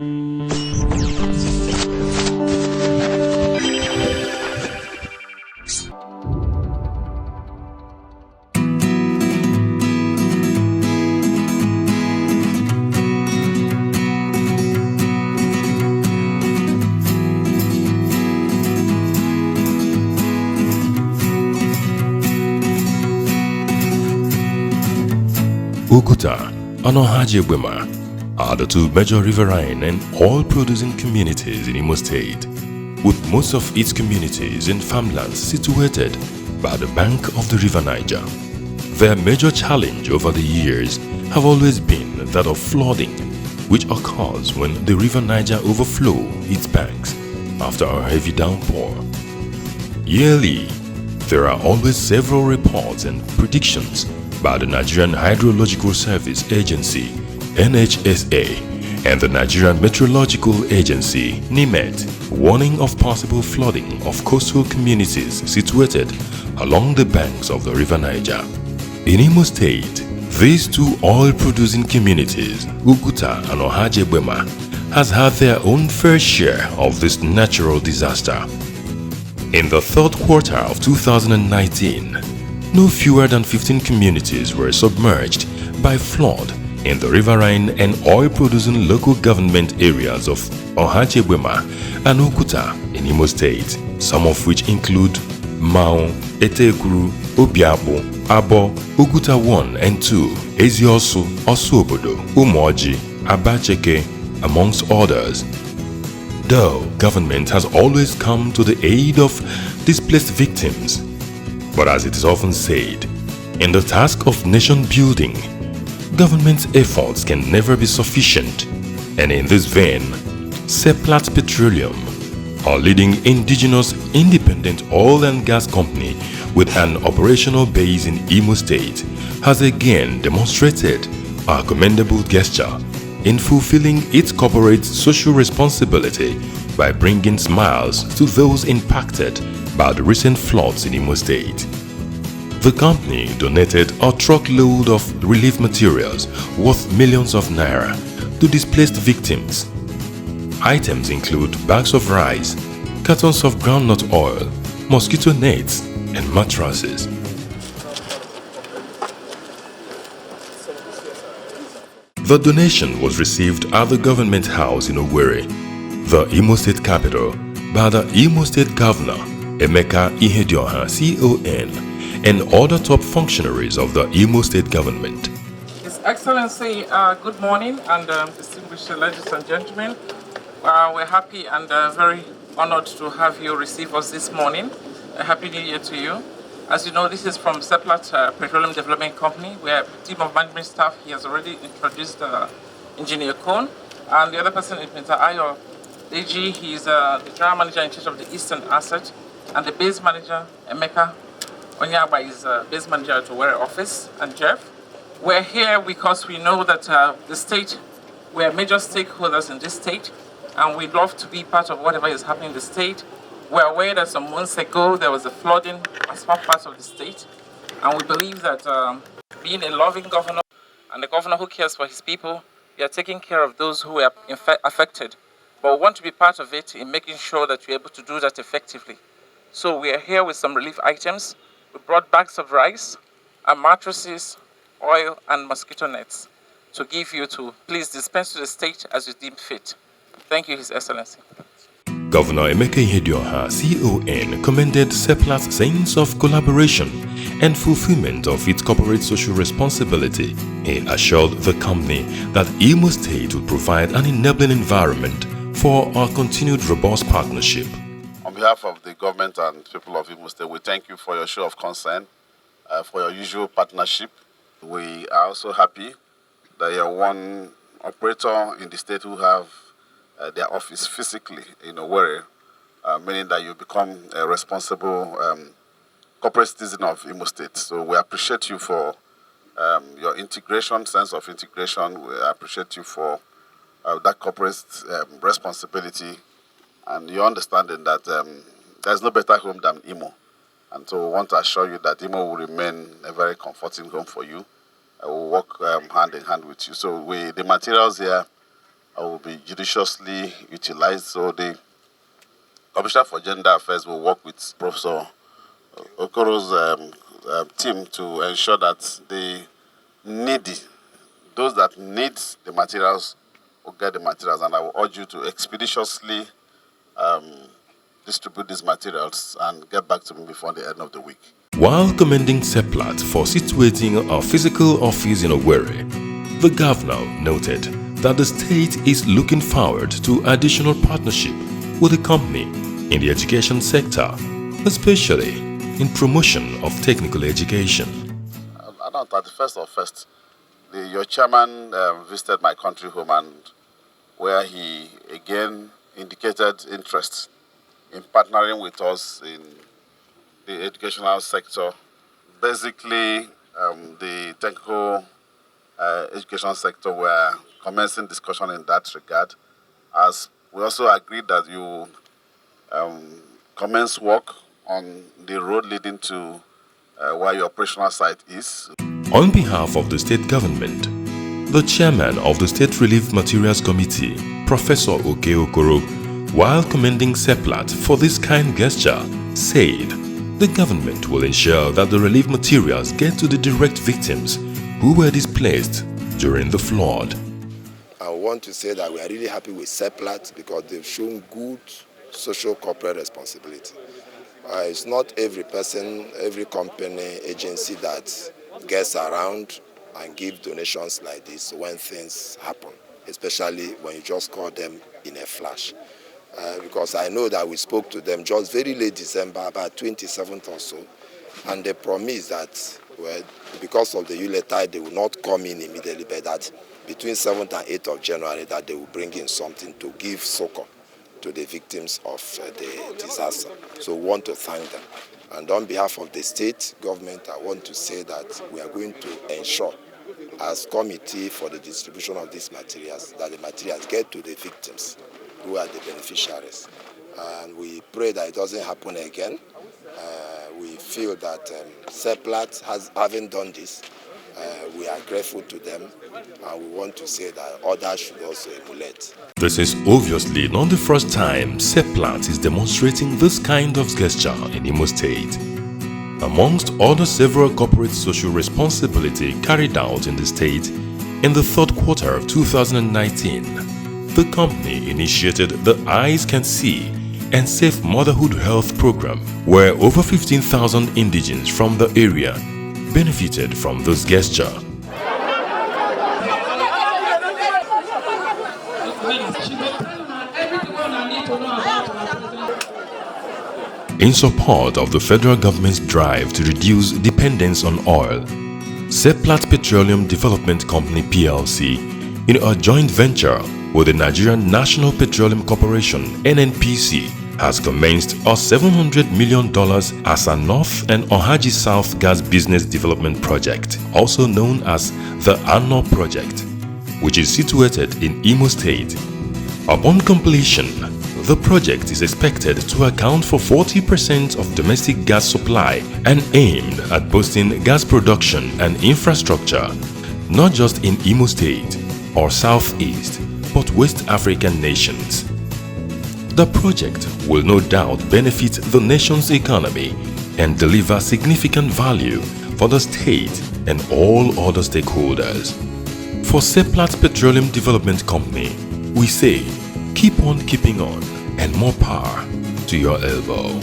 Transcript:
Oguta and Ohajiebwema are the two major riverine and oil-producing communities in Imo State, with most of its communities in farmlands situated by the bank of the River Niger. Their major challenge over the years have always been that of flooding, which occurs when the River Niger overflows its banks after a heavy downpour. Yearly, there are always several reports and predictions by the Nigerian Hydrological Service Agency (NHSA) and the Nigerian Meteorological Agency (NIMET) warning of possible flooding of coastal communities situated along the banks of the River Niger. In Imo State, these two oil-producing communities, Oguta and Ohajiebwema, has had their own fair share of this natural disaster. In the third quarter of 2019, no fewer than 15 communities were submerged by flood in the riverine and oil-producing local government areas of Ohajiebwema and Oguta in Imo State, some of which include Mao, Etekuru, Obiabo, Abo, Oguta 1 and 2, Eziosu, Osuobodo, Umoji, Abacheke, amongst others. Though government has always come to the aid of displaced victims, but as it is often said, in the task of nation building, government's efforts can never be sufficient, and in this vein, Seplat Petroleum, our leading indigenous independent oil and gas company with an operational base in Imo State, has again demonstrated a commendable gesture in fulfilling its corporate social responsibility by bringing smiles to those impacted by the recent floods in Imo State. The company donated a truckload of relief materials worth millions of naira to displaced victims. Items include bags of rice, cartons of groundnut oil, mosquito nets, and mattresses. The donation was received at the government house in Owerri, the Imo State capital, by the Imo State Governor, Emeka Ihedioha, CON, and other top functionaries of the Imo State government. His Excellency, good morning, and distinguished ladies and gentlemen. We're happy and very honored to have you receive us this morning. A happy New Year to you. As you know, this is from Seplat Petroleum Development Company. We have a team of management staff. He has already introduced Engineer Kohn, and the other person is Mr. Ayo Deji. He is the general manager in charge of the Eastern Asset, and the base manager, Emeka Onyaba, is base manager at the Owerri office, and Jeff. We're here because we know that the state, we're major stakeholders in this state, and we'd love to be part of whatever is happening in the state. We're aware that some months ago there was a flooding in some parts of the state, and we believe that being a loving governor and a governor who cares for his people, we are taking care of those who are affected. But we want to be part of it in making sure that we're able to do that effectively. So we are here with some relief items. We brought bags of rice, and mattresses, oil, and mosquito nets to give you to please dispense to the state as you deem fit. Thank you, His Excellency. Governor Emeka Ihedioha, CON, commended Seplat's sense of collaboration and fulfillment of its corporate social responsibility. He assured the company that Imo State will provide an enabling environment for our continued robust partnership. On behalf of the government and people of Imo State, we thank you for your show of concern, for your usual partnership. We are also happy that you're one operator in the state who have their office physically in Owerri, meaning that you become a responsible corporate citizen of Imo State. So we appreciate you for your integration, sense of integration. We appreciate you for that corporate responsibility and your understanding that there's no better home than Imo. And so we want to assure you that Imo will remain a very comforting home for you. I will work hand in hand with you. So the materials here will be judiciously utilized. So the Commissioner for Gender Affairs will work with Professor Okoro's team to ensure that the needy, those that need the materials, will get the materials. And I will urge you to expeditiously distribute these materials and get back to me before the end of the week. While commending Seplat for situating a physical office in Owerri, the governor noted that the state is looking forward to additional partnership with the company in the education sector, especially in promotion of technical education. On 31st of 1st, your chairman visited my country home, and where he again indicated interest in partnering with us in the educational sector. Basically, the technical education sector, were commencing discussion in that regard, as we also agreed that you commence work on the road leading to where your operational site is. On behalf of the state government, the chairman of the State Relief Materials Committee, Professor Oke Okoro, while commending Seplat for this kind gesture, said the government will ensure that the relief materials get to the direct victims who were displaced during the flood. I want to say that we are really happy with Seplat because they've shown good social corporate responsibility. It's not every person, every company, agency that gets around and give donations like this when things happen, especially when you just call them in a flash. Because I know that we spoke to them just very late December, about 27th or so, and they promised that, well, because of the Yule tide, they will not come in immediately, but that between 7th and 8th of January, that they will bring in something to give succor to the victims of the disaster. So we want to thank them. And on behalf of the state government, I want to say that we are going to ensure, as committee for the distribution of these materials, that the materials get to the victims who are the beneficiaries. And we pray that it doesn't happen again. We feel that Seplat having done this, we are grateful to them, and we want to say that others should also emulate. This is obviously not the first time Seplat is demonstrating this kind of gesture in Imo State. Amongst other several corporate social responsibility carried out in the state, in the third quarter of 2019, the company initiated the Eyes Can See and Safe Motherhood Health Program, where over 15,000 indigents from the area benefited from this gesture. In support of the federal government's drive to reduce dependence on oil, Seplat Petroleum Development Company PLC, in a joint venture with the Nigerian National Petroleum Corporation (NNPC), has commenced a $700 million Asa North and Ohaji South Gas Business Development Project, also known as the ANO Project, which is situated in Imo State. Upon completion, the project is expected to account for 40% of domestic gas supply and aimed at boosting gas production and infrastructure, not just in Imo State or Southeast, but West African nations. The project will no doubt benefit the nation's economy and deliver significant value for the state and all other stakeholders. For Seplat Petroleum Development Company, we say, keep on keeping on and more power to your elbow.